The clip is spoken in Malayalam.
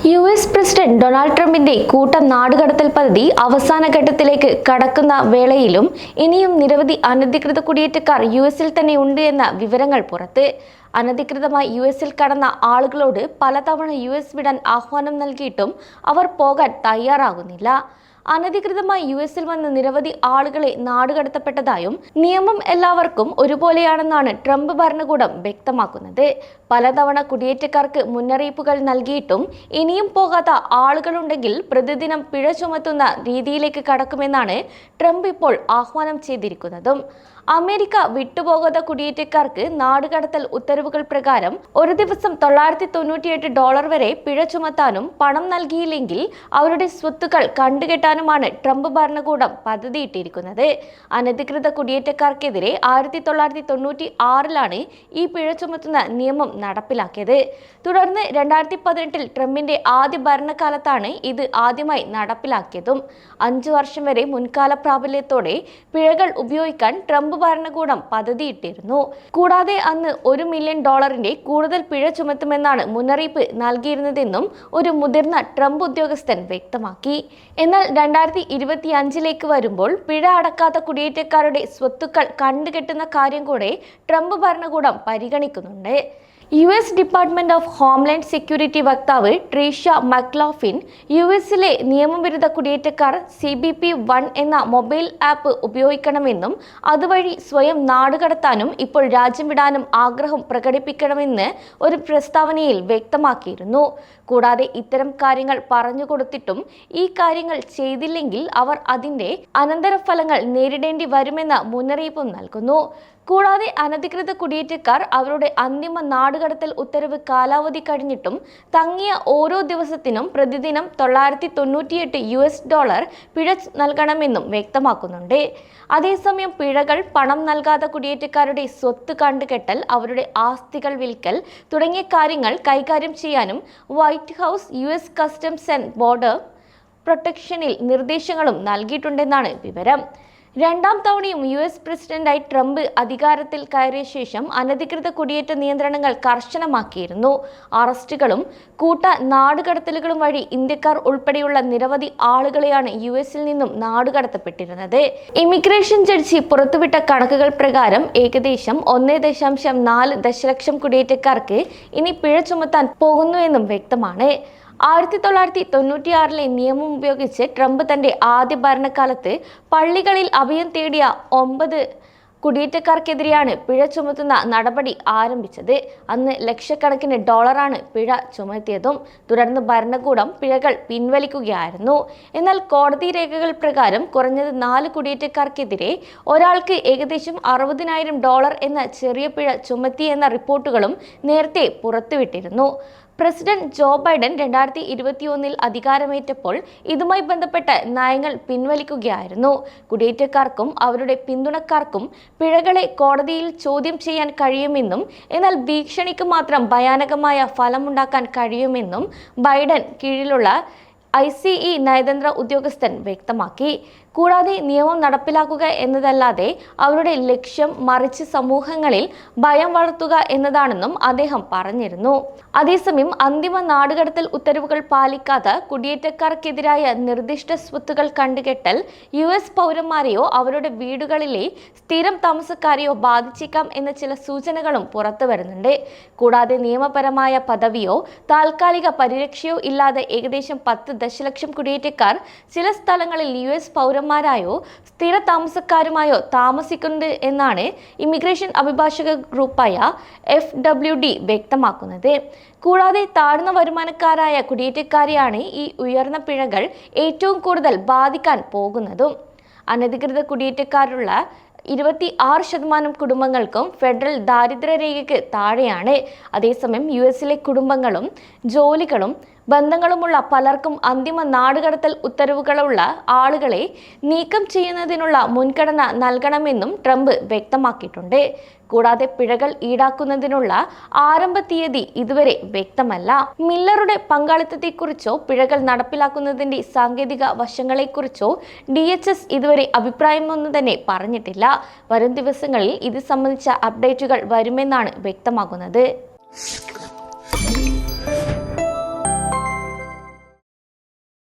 യു.എസ്. പ്രസിഡന്റ് ഡൊണാൾഡ് ട്രംപിന്റെ കൂട്ടം നാടുകടത്തൽ പദ്ധതി അവസാന ഘട്ടത്തിലേക്ക് കടക്കുന്ന വേളയിലും ഇനിയും നിരവധി അനധികൃത കുടിയേറ്റക്കാർ യു.എസിൽ തന്നെ ഉണ്ട് എന്ന വിവരങ്ങൾ പുറത്ത്. അനധികൃതമായി യു.എസിൽ കടന്ന ആളുകളോട് പലതവണ യു.എസ് വിടാൻ ആഹ്വാനം നൽകിയിട്ടും അവർ പോകാൻ തയ്യാറാകുന്നില്ല. അനധികൃതമായി യു.എസിൽ വന്ന് നിരവധി ആളുകളെ നാടുകടത്തപ്പെട്ടതായും നിയമം എല്ലാവർക്കും ഒരുപോലെയാണെന്നാണ് ട്രംപ് ഭരണകൂടം വ്യക്തമാക്കുന്നത്. പലതവണ കുടിയേറ്റക്കാർക്ക് മുന്നറിയിപ്പുകൾ നൽകിയിട്ടും ഇനിയും പോകാത്ത ആളുകളുണ്ടെങ്കിൽ പ്രതിദിനം പിഴ ചുമത്തുന്ന രീതിയിലേക്ക് കടക്കുമെന്നാണ് ട്രംപ് ഇപ്പോൾ ആഹ്വാനം ചെയ്തിരിക്കുന്നതും. അമേരിക്ക വിട്ടുപോകാത്ത കുടിയേറ്റക്കാർക്ക് നാടുകടത്തൽ ഉത്തരവുകൾ പ്രകാരം ഒരു ദിവസം $998 വരെ പിഴ ചുമത്താനും പണം നൽകിയില്ലെങ്കിൽ അവരുടെ സ്വത്തുക്കൾ കണ്ടുകെട്ടാനുമാണ് ട്രംപ് ഭരണകൂടം പദ്ധതിയിട്ടിരിക്കുന്നത്. അനധികൃത കുടിയേറ്റക്കാർക്കെതിരെ 1996 ഈ പിഴ ചുമത്തുന്ന നിയമം നടപ്പിലാക്കിയത്. തുടർന്ന് 2018 ട്രംപിന്റെ ആദ്യ ഭരണകാലത്താണ് ഇത് ആദ്യമായി നടപ്പിലാക്കിയതും. 5 വർഷം വരെ മുൻകാല പ്രാബല്യത്തോടെ പിഴകൾ ഉപയോഗിക്കാൻ ട്രംപ് ഭരണകൂടം പദ്ധതിയിട്ടിരുന്നു. കൂടാതെ അന്ന് $1 മില്യൺ കൂടുതൽ പിഴ ചുമത്തുമെന്നാണ് മുന്നറിയിപ്പ് നൽകിയിരുന്നതെന്നും ഒരു മുതിർന്ന ട്രംപ് ഉദ്യോഗസ്ഥൻ വ്യക്തമാക്കി. എന്നാൽ 2025 വരുമ്പോൾ പിഴ അടക്കാത്ത കുടിയേറ്റക്കാരുടെ സ്വത്തുക്കൾ കണ്ടുകെട്ടുന്ന കാര്യം കൂടെ ട്രംപ് ഭരണകൂടം പരിഗണിക്കുന്നുണ്ട്. US. Department of homeland security വക്താവ് ട്രീഷ മക്ലോഫിൻ യു.എസിലെ നിയമവിരുദ്ധ കുടിയേറ്റക്കാർ CBP-1 എന്ന മൊബൈൽ ആപ്പ് ഉപയോഗിക്കണമെന്നും അതുവഴി സ്വയം നാടുകടത്താനും ഇപ്പോൾ രാജ്യം വിടാനും ആഗ്രഹം പ്രകടിപ്പിക്കണമെന്ന് ഒരു പ്രസ്താവനയിൽ വ്യക്തമാക്കിയിരുന്നു. കൂടാതെ ഇത്തരം കാര്യങ്ങൾ പറഞ്ഞുകൊടുത്തിട്ടും ഈ കാര്യങ്ങൾ ചെയ്തില്ലെങ്കിൽ അവർ അതിന്റെ അനന്തരഫലങ്ങൾ നേരിടേണ്ടി വരുമെന്ന മുന്നറിയിപ്പും നൽകുന്നു. കൂടാതെ അനധികൃത കുടിയേറ്റക്കാർ അവരുടെ അന്തിമ നാടുകടത്തൽ ഉത്തരവ് കാലാവധി കഴിഞ്ഞിട്ടും തങ്ങിയ ഓരോ ദിവസത്തിനും പ്രതിദിനം $998 പിഴ നൽകണമെന്നും വ്യക്തമാക്കുന്നുണ്ട്. അതേസമയം പിഴകൾ, പണം നൽകാത്ത കുടിയേറ്റക്കാരുടെ സ്വത്ത് കണ്ടുകെട്ടൽ, അവരുടെ ആസ്തികൾ വിൽക്കൽ തുടങ്ങിയ കാര്യങ്ങൾ കൈകാര്യം ചെയ്യാനും white house US. Customs and border പ്രൊട്ടക്ഷനിൽ നിർദ്ദേശങ്ങളും നൽകിയിട്ടുണ്ടെന്നാണ് വിവരം. രണ്ടാം തവണയും യു.എസ്. പ്രസിഡന്റായി ട്രംപ് അധികാരത്തിൽ കയറിയ ശേഷം അനധികൃത കുടിയേറ്റ നിയന്ത്രണങ്ങൾ കർശനമാക്കിയിരുന്നു. അറസ്റ്റുകളും കൂട്ട നാടുകടത്തലുകളും വഴി ഇന്ത്യക്കാർ ഉൾപ്പെടെയുള്ള നിരവധി ആളുകളെയാണ് യു.എസിൽ നിന്നും നാടുകടത്തപ്പെട്ടിരുന്നത്. ഇമിഗ്രേഷൻ ജഡ്ജി പുറത്തുവിട്ട കണക്കുകൾ പ്രകാരം ഏകദേശം 1.4 ദശലക്ഷം കുടിയേറ്റക്കാർക്ക് ഇനി പിഴ ചുമത്താൻ പോകുന്നുവെന്നും വ്യക്തമാണ്. 1996 നിയമം ഉപയോഗിച്ച് ട്രംപ് തന്റെ ആദ്യ ഭരണകാലത്ത് പള്ളികളിൽ അഭയം തേടിയ 9 കുടിയേറ്റക്കാർക്കെതിരെയാണ് പിഴ ചുമത്തുന്ന നടപടി ആരംഭിച്ചത്. അന്ന് ലക്ഷക്കണക്കിന് ഡോളറാണ് പിഴ ചുമത്തിയതും. തുടർന്ന് ഭരണകൂടം പിഴകൾ പിൻവലിക്കുകയായിരുന്നു. എന്നാൽ കോടതി രേഖകൾ പ്രകാരം കുറഞ്ഞത് 4 കുടിയേറ്റക്കാർക്കെതിരെ ഒരാൾക്ക് ഏകദേശം $60,000 എന്ന ചെറിയ പിഴ ചുമത്തിയെന്ന റിപ്പോർട്ടുകളും നേരത്തെ പുറത്തുവിട്ടിരുന്നു. പ്രസിഡന്റ് ജോ ബൈഡൻ 2021 അധികാരമേറ്റപ്പോൾ ഇതുമായി ബന്ധപ്പെട്ട നയങ്ങൾ പിൻവലിക്കുകയായിരുന്നു. കുടിയേറ്റക്കാർക്കും അവരുടെ പിന്തുണക്കാർക്കും പിഴകളെ കോടതിയിൽ ചോദ്യം ചെയ്യാൻ കഴിയുമെന്നും എന്നാൽ ഭീഷണിക്ക് മാത്രം ഭയാനകമായ ഫലമുണ്ടാക്കാൻ കഴിയുമെന്നും ബൈഡൻ കീഴിലുള്ള ICE നയതന്ത്ര ഉദ്യോഗസ്ഥൻ വ്യക്തമാക്കി. കൂടാതെ നിയമം നടപ്പിലാക്കുക എന്നതല്ലാതെ അവരുടെ ലക്ഷ്യം മറിച്ച് സമൂഹങ്ങളിൽ ഭയം വളർത്തുക എന്നതാണെന്നും അദ്ദേഹം പറഞ്ഞിരുന്നു. അതേസമയം അന്തിമ നാടുകടത്തൽ ഉത്തരവുകൾ പാലിക്കാത്ത കുടിയേറ്റക്കാർക്കെതിരായ നിർദ്ദിഷ്ട സ്വത്തുക്കൾ കണ്ടുകെട്ടൽ യു.എസ്. പൗരന്മാരെയോ അവരുടെ വീടുകളിലെ സ്ഥിരം താമസക്കാരെയോ ബാധിച്ചേക്കാം എന്ന ചില സൂചനകളും പുറത്തു വരുന്നുണ്ട്. കൂടാതെ നിയമപരമായ പദവിയോ താൽക്കാലിക പരിരക്ഷയോ ഇല്ലാതെ ഏകദേശം 10 ദശലക്ഷം കുടിയേറ്റക്കാർ ചില സ്ഥലങ്ങളിൽ യു.എസ്. പൗരന്മാരായോ സ്ഥിര താമസക്കാരുമായോ താമസിക്കുന്നുണ്ട് എന്നാണ് ഇമിഗ്രേഷൻ അഭിഭാഷക ഗ്രൂപ്പായ FWD വ്യക്തമാക്കുന്നത്. കൂടാതെ താഴ്ന്ന വരുമാനക്കാരായ കുടിയേറ്റക്കാരെയാണ് ഈ ഉയർന്ന പിഴകൾ ഏറ്റവും കൂടുതൽ ബാധിക്കാൻ പോകുന്നതും. അനധികൃത കുടിയേറ്റക്കാരുള്ള 26% കുടുംബങ്ങൾക്കും ഫെഡറൽ ദാരിദ്ര്യരേഖയ്ക്ക് താഴെയാണ്. അതേസമയം യു.എസിലെ കുടുംബങ്ങളും ജോലികളും ബന്ധങ്ങളുമുള്ള പലർക്കും അന്തിമ നാടുകടത്തൽ ഉത്തരവുകളുള്ള ആളുകളെ നീക്കം ചെയ്യുന്നതിനുള്ള മുൻഗണന നൽകണമെന്നും ട്രംപ് വ്യക്തമാക്കിയിട്ടുണ്ട്. കൂടാതെ പിഴകൾ ഈടാക്കുന്നതിനുള്ള ആരംഭ തീയതി ഇതുവരെ വ്യക്തമല്ല. മില്ലറുടെ പങ്കാളിത്തത്തെക്കുറിച്ചോ പിഴകൾ നടപ്പിലാക്കുന്നതിന്റെ സാങ്കേതിക വശങ്ങളെക്കുറിച്ചോ DHS ഇതുവരെ അഭിപ്രായമൊന്നും തന്നെ പറഞ്ഞിട്ടില്ല. വരും ദിവസങ്ങളിൽ ഇത് സംബന്ധിച്ച അപ്ഡേറ്റുകൾ വരുമെന്നാണ് വ്യക്തമാകുന്നത്.